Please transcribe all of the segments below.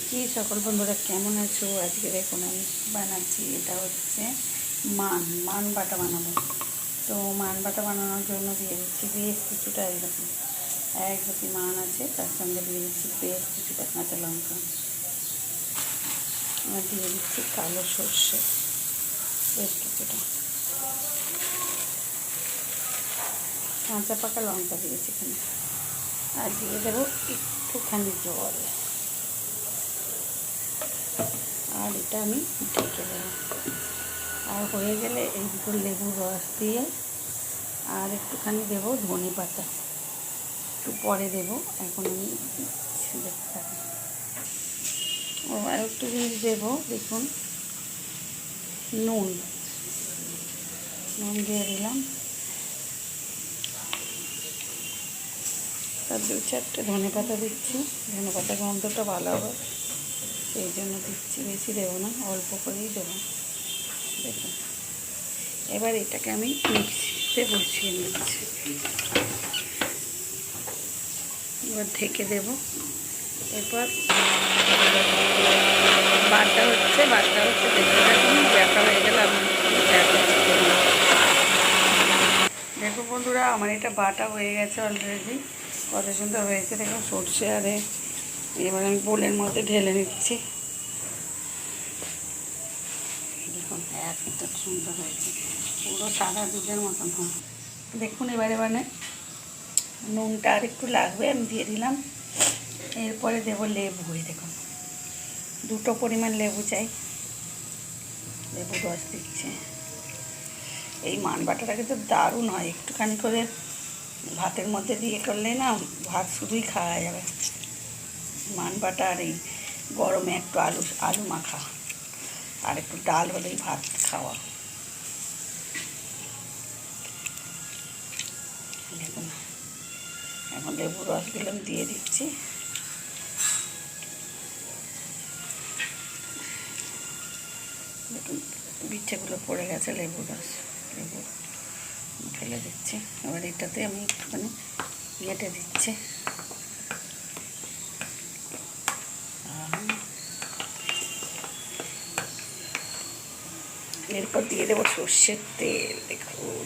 কি সকল বন্ধুরা কেমন আছো? আজকে দেখুন আমি বানাচ্ছি, এটা হচ্ছে মান বাটা বানাবো। তো মান বাটা বানানোর জন্য দিয়ে দিচ্ছি বেশ কিছুটা, এরকম এক বাটি মান আছে, তার সঙ্গে দিয়ে দিচ্ছি বেশ কিছুটা কাঁচা লঙ্কা, আর দিয়ে দিচ্ছি কালো সর্ষে বেশ কিছুটা, কাঁচা পাকা লঙ্কা দিয়েছি এখানে, আর দিয়ে দেবো একটুখানি জল, আর এটা আমি ঢেকে দেবো। আর হয়ে গেলে এই দুটো লেবুর রস দিয়ে আর একটুখানি দেবো ধনে পাতা, একটু পরে দেবো, এখন আমি দেখতে থাকি। ও আর একটু জিনিস দেবো, দেখুন নুন দিয়ে দিলাম, তার 2-4টে ধনে পাতা দিচ্ছি, ধনে পাতা গন্ধটা ভালো হবে সেই জন্য দিচ্ছি, বেশি দেবো না, অল্প করেই দেবো। দেখুন এবার এটাকে আমি মিক্সিতে বসিয়ে নিচ্ছি, এবার ঢেকে দেবো। এরপর বাটা হচ্ছে দেখতে থাকুন, দেখা হয়ে গেলে আমি দেখো বন্ধুরা, আমার এটা বাটা হয়ে গেছে অলরেডি, কত সুন্দর হয়েছে দেখো সর্ষে। আরে এবার আমি বোলের মধ্যে ঢেলে নিচ্ছি, দেখুন এত সুন্দর হয়েছে, পুরো সাদা দুধের মতন হয়। দেখুন এবারে নুনটা আর একটু লাগবে, আমি দিয়ে দিলাম। এরপরে দেবো লেবু, দেখুন 2টো পরিমাণ লেবু চাই, লেবু রস দিচ্ছে। এই মান বাটাটা কিন্তু দারুণ হয়, একটুখানি করে ভাতের মধ্যে দিয়ে করলে না ভাত শুধুই খাওয়া যাবে। মান বাটা আর এই গরমে একটু আলু মাখা আর একটু ডাল হলেই ভাত খাওয়া। দেখুন এখন লেবু রসগুলো দিয়ে দিচ্ছি, দেখুন বিচ্ছেগুলো পড়ে গেছে, লেবু ফেলে দিচ্ছি। এবার এটাতে আমি একটুখানি ঘেটে দিচ্ছি, এরপর দিয়ে দেবো সর্ষের তেল। দেখুন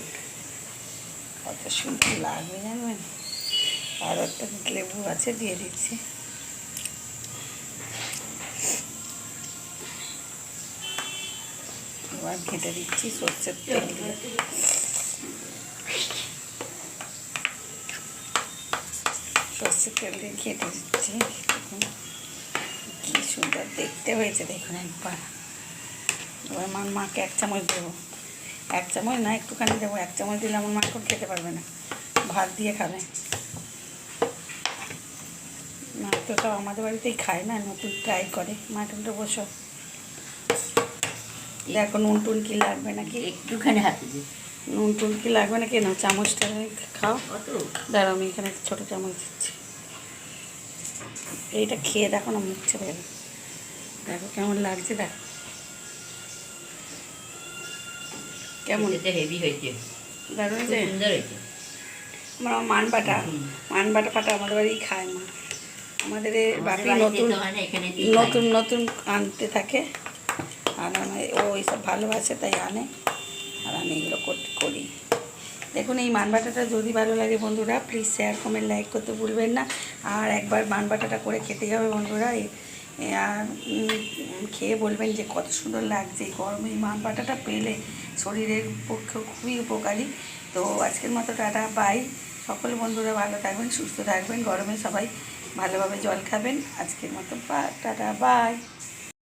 কত সুন্দর লাগবে জানবেন, আর একটা লেবু আছে দিয়ে দিচ্ছি। এবার ঘেটে দিচ্ছি সর্ষের তেল দিয়ে, সর্ষের তেল দিয়ে ঘেটে দিচ্ছি। দেখুন কী সুন্দর দেখতে হয়েছে, দেখুন একবার। এবার আমার মাকে 1 চামচ দেবো, 1 চামচ না একটুখানি দেবো, 1 চামচ দিলে আমার মা এখন খেতে পারবে না, ভাত দিয়ে খাবে। মা তো তাও আমাদের বাড়িতেই খায় না, নতুন ট্রাই করে। মা টুনটা বসো, দেখো নুন টুন কি লাগবে নাকি, একটুখানি হাতে দিই। নুন টুন কি লাগবে নাকি, না চামচটা খাও। দাঁড়াও আমি এখানে একটা ছোটো চামচ দিচ্ছি, এইটা খেয়ে দেখো না, মুখ ছেড়ে দেখো কেমন লাগছে, দেখো কেমন হেভি হয়েছে, দারুণ হয়েছে, সুন্দর হয়েছে। আমার মান বাটা ফাটা আমাদের বাড়ি খায় মা, আমাদের বাপি নতুন নতুন আনতে থাকে, আর ও এইসব ভালোবাসে তাই আনে, আর আমি এগুলো করি। দেখুন এই মান বাটাটা যদি ভালো লাগে বন্ধুরা, প্লিজ শেয়ার কমেন্ট লাইক করতে ভুলবেন না। আর একবার মান বাটাটা করে খেতে হবে বন্ধুরা, আর খেয়ে বলবেন যে কত সুন্দর লাগছে। এই গরমে এই মান বাটাটা পেলে শরীরের পক্ষে খুবই উপকারী। তো আজকের মতো টাটা বাই, সকল বন্ধুরা ভালো থাকবেন, সুস্থ থাকবেন, গরমে সবাই ভালোভাবে জল খাবেন। আজকের মতো টাটা বাই।